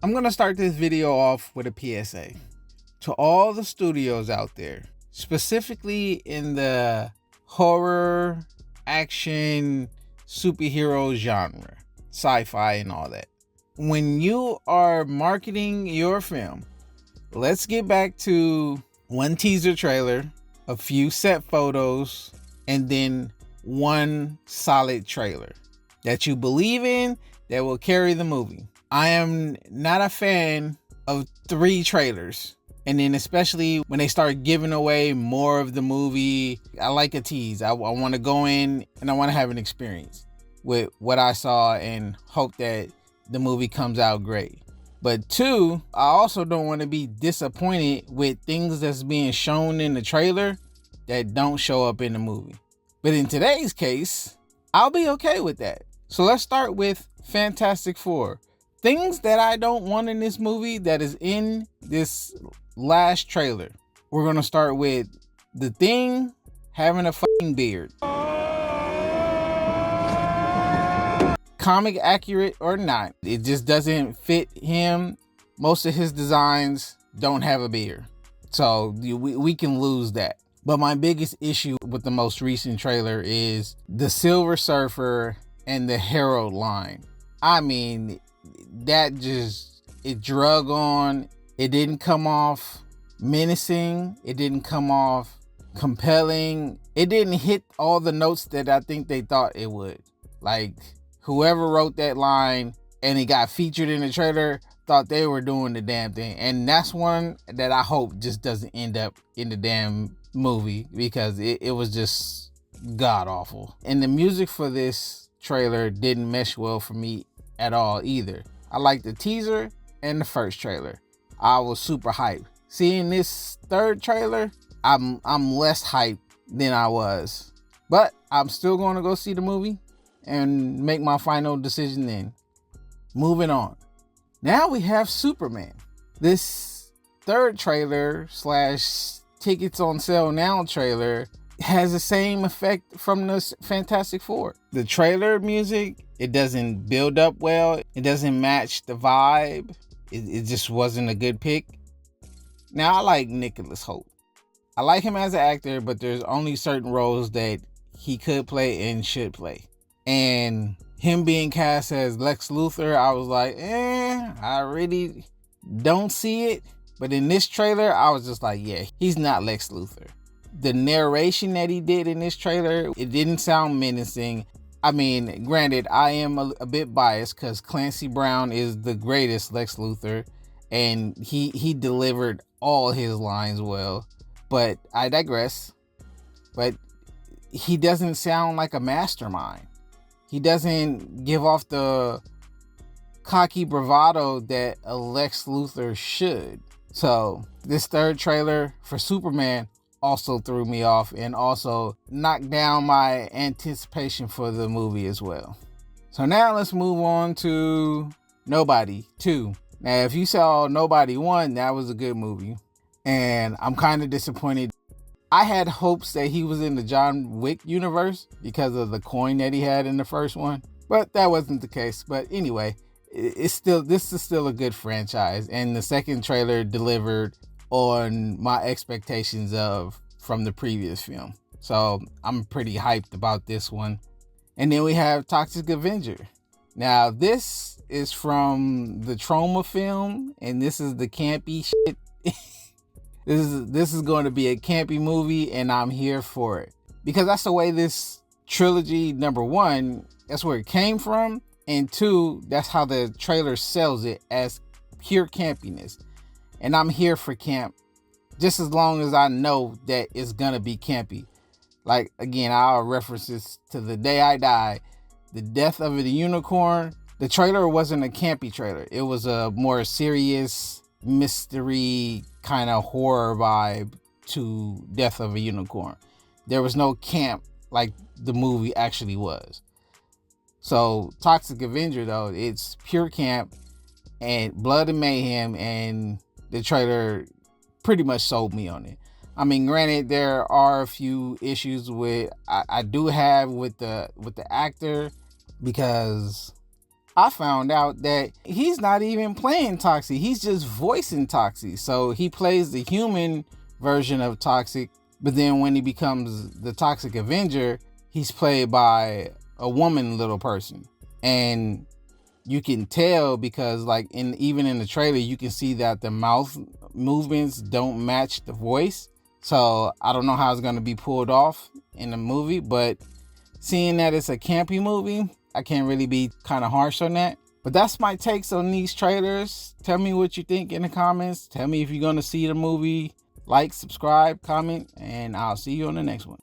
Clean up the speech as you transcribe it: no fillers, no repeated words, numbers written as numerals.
I'm going to start this video off with a PSA to all the studios out there, specifically in the horror, action, superhero genre, sci-fi and all that. When you are marketing your film, let's get back to one teaser trailer, a few set photos, and then one solid trailer that you believe in that will carry the movie. I am not a fan of 3 trailers. And then especially when they start giving away more of the movie, I like a tease. I want to go in and I want to have an experience with what I saw and hope that the movie comes out great. But 2, I also don't want to be disappointed with things that's being shown in the trailer that don't show up in the movie. But in today's case, I'll be okay with that. So let's start with Fantastic Four. Things that I don't want in this movie that is in this last trailer. We're going to start with the Thing having a fucking beard. Comic accurate or not, it just doesn't fit him. Most of his designs don't have a beard. So we can lose that. But my biggest issue with the most recent trailer is the Silver Surfer and the Herald line. I mean, that just, it drug on. It didn't come off menacing. It didn't come off compelling. It didn't hit all the notes that I think they thought it would. Like, whoever wrote that line and it got featured in the trailer thought they were doing the damn thing. And that's one that I hope just doesn't end up in the damn movie, because it was just god awful. And the music for this trailer didn't mesh well for me at all either. I liked the teaser and the first trailer. I was super hyped. Seeing this third trailer, I'm less hyped than I was. But I'm still going to go see the movie and make my final decision then. Moving on. Now we have Superman. This third trailer / tickets on sale now trailer has the same effect from the Fantastic Four. The trailer music, it doesn't build up well. It doesn't match the vibe. It just wasn't a good pick. Now I like Nicholas Hoult. I like him as an actor, but there's only certain roles that he could play and should play. And him being cast as Lex Luthor, I was like, I really don't see it. But in this trailer, I was just like, yeah, he's not Lex Luthor. The narration that he did in this trailer, it didn't sound menacing. I mean, granted, I am a bit biased because Clancy Brown is the greatest Lex Luthor, and he delivered all his lines well. But I digress. But he doesn't sound like a mastermind. He doesn't give off the cocky bravado that a Lex Luthor should. So this third trailer for Superman also threw me off and also knocked down my anticipation for the movie as well. So now let's move on to Nobody 2. Now, if you saw Nobody 1, that was a good movie. And I'm kind of disappointed. I had hopes that he was in the John Wick universe because of the coin that he had in the first one, but that wasn't the case. But anyway, this is still a good franchise, and the second trailer delivered on my expectations from the previous film. So I'm pretty hyped about this one. And then we have Toxic Avenger. Now this is from the Trauma film, and this is the campy shit. This is going to be a campy movie, and I'm here for it. Because that's the way this trilogy, number 1, that's where it came from. And 2, that's how the trailer sells it, as pure campiness. And I'm here for camp, just as long as I know that it's going to be campy. Like, again, I'll reference this to The Day I Die. The Death of the Unicorn. The trailer wasn't a campy trailer. It was a more serious mystery kind of horror vibe to Death of a Unicorn. There was no camp like the movie actually was. So Toxic Avenger, though, it's pure camp and blood and mayhem, and the trailer pretty much sold me on it. I mean, granted, there are a few issues I do have with the actor, because I found out that he's not even playing Toxic. He's just voicing Toxic. So he plays the human version of Toxic, but then when he becomes the Toxic Avenger, he's played by a woman little person. And you can tell because like even in the trailer, you can see that the mouth movements don't match the voice. So I don't know how it's going to be pulled off in the movie, but seeing that it's a campy movie, I can't really be kind of harsh on that. But that's my takes on these trailers. Tell me what you think in the comments. Tell me if you're going to see the movie. Like, subscribe, comment, and I'll see you on the next one.